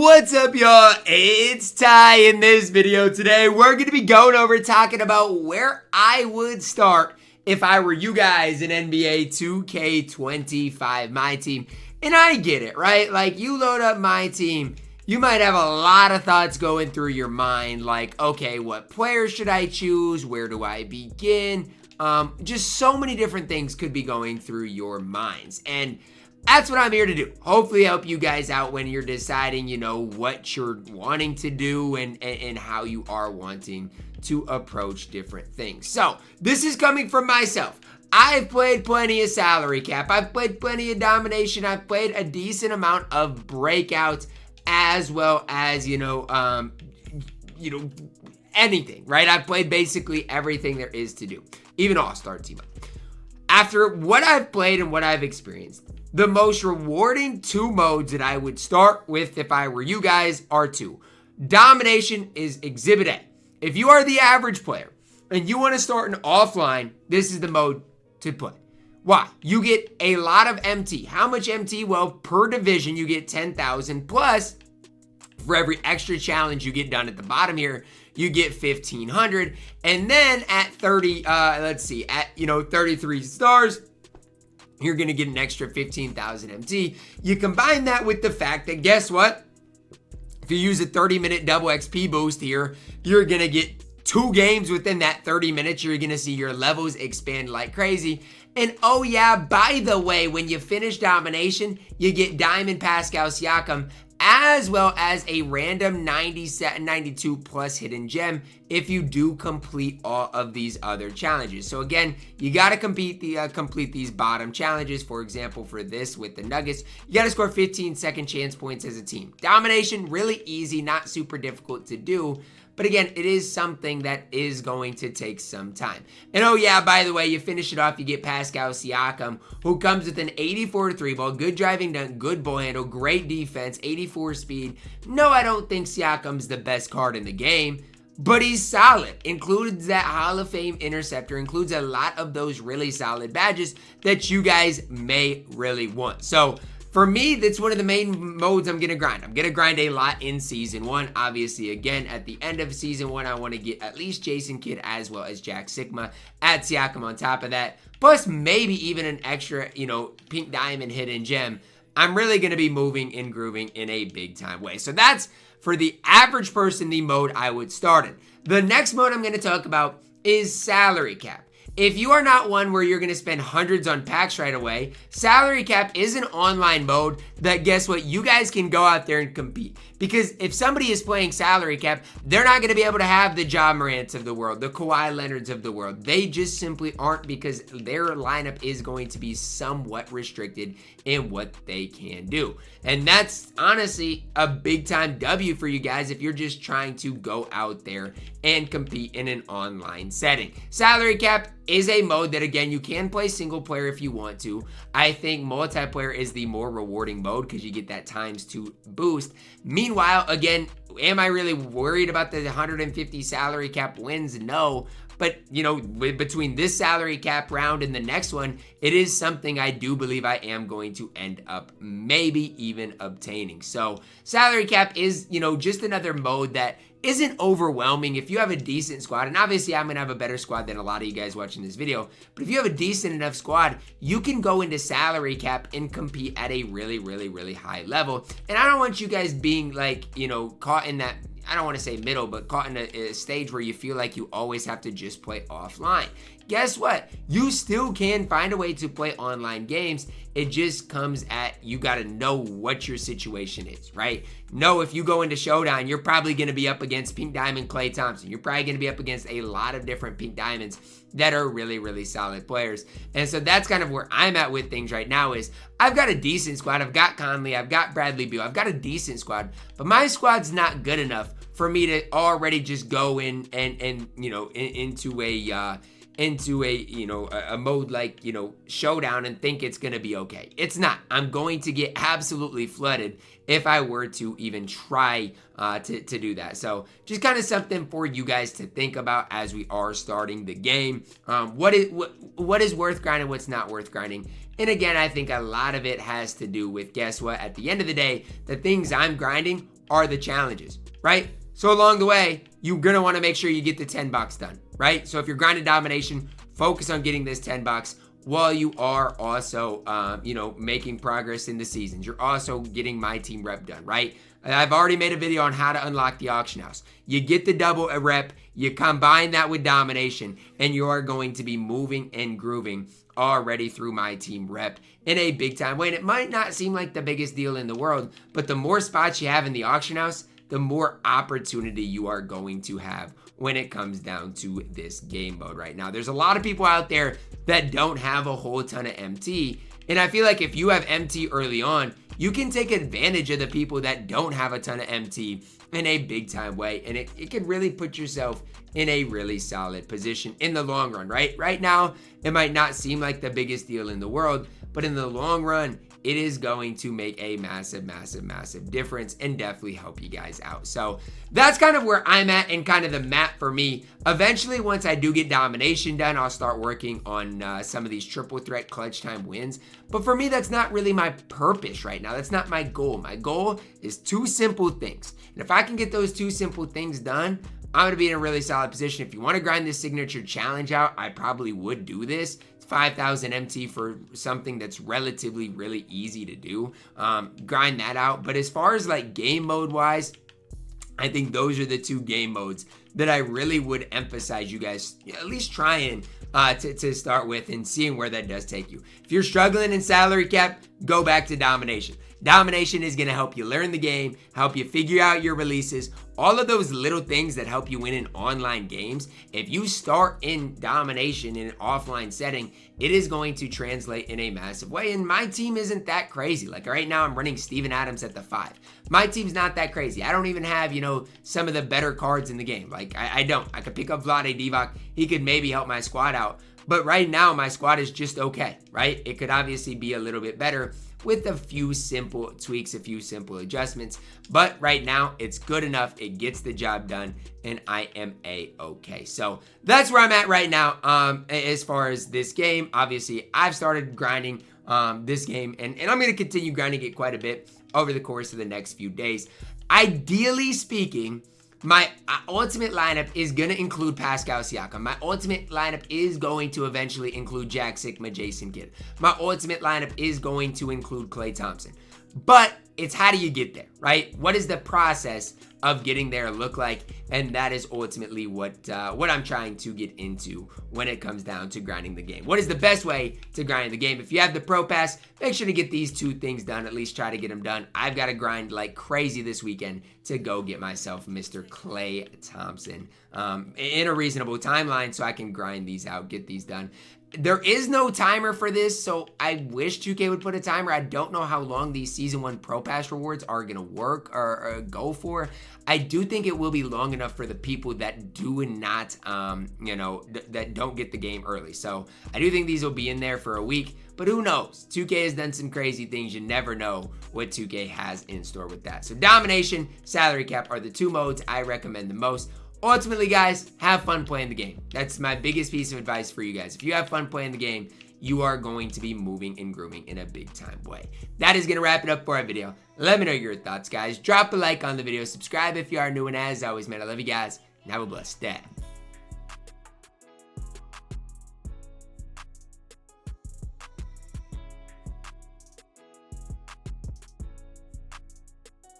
What's up, y'all? It's Ty. In this video today, we're going to be going over talking about where I would start if I were you guys in NBA 2K25 MyTEAM. And I get it, right? Like, you load up MyTEAM, you might have a lot of thoughts going through your mind, like, okay, what player should I choose? Where do I begin? Just so many different things could be going through your minds. And that's what I'm here to do. Hopefully help you guys out when you're deciding, what you're wanting to do and how you are wanting to approach different things. So this is coming from myself. I've played plenty of salary cap. I've played plenty of domination. I've played a decent amount of breakout as well as, anything, right? I've played basically everything there is to do, even all-star team up. After what I've played and what I've experienced, the most rewarding two modes that I would start with if I were you guys are two. Domination is Exhibit A. If you are the average player and you want to start an offline, this is the mode to play. Why? You get a lot of MT. How much MT? Well, per division, you get 10,000 plus for every extra challenge you get done at the bottom here, you get 1,500. And then at 33 stars, you're going to get an extra 15,000 MT. You combine that with the fact that, guess what? If you use a 30-minute double XP boost here, you're going to get 2 games within that 30 minutes. You're going to see your levels expand like crazy. And oh yeah, by the way, when you finish domination, you get Diamond Pascal Siakam as well as a random 92 plus hidden gem if you do complete all of these other challenges. So again, you got to complete these bottom challenges. For example, for this with the Nuggets, you got to score 15 second chance points as a team. Domination, really easy, not super difficult to do. But again, it is something that is going to take some time. And oh yeah, by the way, you finish it off, you get Pascal Siakam, who comes with an 84 3-ball, good driving dunk, good ball handle, great defense, 84 speed. No, I don't think Siakam's the best card in the game, but he's solid. Includes that Hall of Fame interceptor, includes a lot of those really solid badges that you guys may really want. So for me, that's one of the main modes I'm going to grind. I'm going to grind a lot in Season 1. Obviously, again, at the end of Season 1, I want to get at least Jason Kidd as well as Jack Sikma. Add Siakam on top of that. Plus, maybe even an extra, pink diamond hidden gem. I'm really going to be moving and grooving in a big-time way. So that's, for the average person, the mode I would start in. The next mode I'm going to talk about is salary cap. If you are not one where you're going to spend hundreds on packs right away, salary cap is an online mode that, guess what, you guys can go out there and compete. Because if somebody is playing salary cap, they're not going to be able to have the Ja Morants of the world, the Kawhi Leonards of the world. They just simply aren't, because their lineup is going to be somewhat restricted in what they can do. And that's honestly a big time W for you guys if you're just trying to go out there and compete in an online setting. Salary cap is a mode that, again, you can play single player if you want to. I think multiplayer is the more rewarding mode because you get that ×2 boost. Meanwhile, again, am I really worried about the 150 salary cap wins? No. But, between this salary cap round and the next one, it is something I do believe I am going to end up maybe even obtaining. So salary cap is, just another mode that isn't overwhelming if you have a decent squad. And obviously, I'm going to have a better squad than a lot of you guys watching this video. But if you have a decent enough squad, you can go into salary cap and compete at a really, really, really high level. And I don't want you guys being caught in that, I don't want to say middle, but caught in a stage where you feel like you always have to just play offline. Guess what? You still can find a way to play online games. It just comes at, you got to know what your situation is, right? Know if you go into Showdown, you're probably going to be up against Pink Diamond Klay Thompson. You're probably going to be up against a lot of different Pink Diamonds that are really, really solid players. And so that's kind of where I'm at with things right now is I've got a decent squad. I've got Conley. I've got Bradley Beal. I've got a decent squad. But my squad's not good enough for me to already just go in and into a mode like, Showdown and think it's going to be okay. It's not. I'm going to get absolutely flooded if I were to even try to do that. So just kind of something for you guys to think about as we are starting the game. What is worth grinding, what's not worth grinding. And again, I think a lot of it has to do with, guess what? At the end of the day, the things I'm grinding are the challenges, right? So along the way, you're going to want to make sure you get the 10 bucks done, right? So if you're grinding domination, focus on getting this 10 bucks while you are also, making progress in the seasons. You're also getting my team rep done, right? I've already made a video on how to unlock the auction house. You get the double rep, you combine that with domination, and you are going to be moving and grooving already through my team rep in a big time way. And it might not seem like the biggest deal in the world, but the more spots you have in the auction house, the more opportunity you are going to have when it comes down to this game mode right now. There's a lot of people out there that don't have a whole ton of MT, and I feel like if you have MT early on, you can take advantage of the people that don't have a ton of MT in a big time way, and it can really put yourself in a really solid position in the long run, right? Right now, it might not seem like the biggest deal in the world, but in the long run, it is going to make a massive, massive, massive difference and definitely help you guys out. So that's kind of where I'm at and kind of the map for me. Eventually, once I do get domination done, I'll start working on some of these triple threat clutch time wins. But for me, that's not really my purpose right now. That's not my goal. My goal is 2 simple things. And if I can get those 2 simple things done, I'm going to be in a really solid position. If you want to grind this signature challenge out, I probably would do this. 5,000 MT for something that's relatively really easy to do. Grind that out. But as far as like game mode wise, I think those are the 2 game modes that I really would emphasize you guys at least trying to start with and seeing where that does take you. If you're struggling in salary cap, go back to domination. Domination is going to help you learn the game, help you figure out your releases, all of those little things that help you win in online games. If you start in domination in an offline setting, it is going to translate in a massive way. And my team isn't that crazy. Like right now, I'm running Steven Adams at the 5. My team's not that crazy. I don't even have, some of the better cards in the game. Like I don't. I could pick up Vlade Divac. He could maybe help my squad out. But right now, my squad is just okay, right? It could obviously be a little bit better with a few simple tweaks, a few simple adjustments. But right now, it's good enough. It gets the job done, and I am A-okay. So that's where I'm at right now as far as this game. Obviously, I've started grinding this game, and I'm going to continue grinding it quite a bit over the course of the next few days. Ideally speaking, my ultimate lineup is going to include Pascal Siakam. My ultimate lineup is going to eventually include Jack Sikma, Jason Kidd. My ultimate lineup is going to include Klay Thompson. But it's how do you get there, right? What is the process of getting there look like? And that is ultimately what I'm trying to get into when it comes down to grinding the game. What is the best way to grind the game? If you have the Pro Pass, make sure to get these 2 things done. At least try to get them done. I've got to grind like crazy this weekend to go get myself Mr. Klay Thompson in a reasonable timeline so I can grind these out, get these done. There is no timer for this, so I wish 2K would put a timer. I don't know how long these Season 1 Pro Pass rewards are going to work or go for. I do think it will be long enough for the people that do not, that don't get the game early. So I do think these will be in there for a week, but who knows? 2K has done some crazy things. You never know what 2K has in store with that. So domination, salary cap are the 2 modes I recommend the most. Ultimately, guys, have fun playing the game. That's my biggest piece of advice for you guys. If you have fun playing the game, you are going to be moving and grooming in a big time way. That is going to wrap it up for our video. Let me know your thoughts, guys. Drop a like on the video. Subscribe if you are new. And as always, man, I love you guys. And have a blessed day.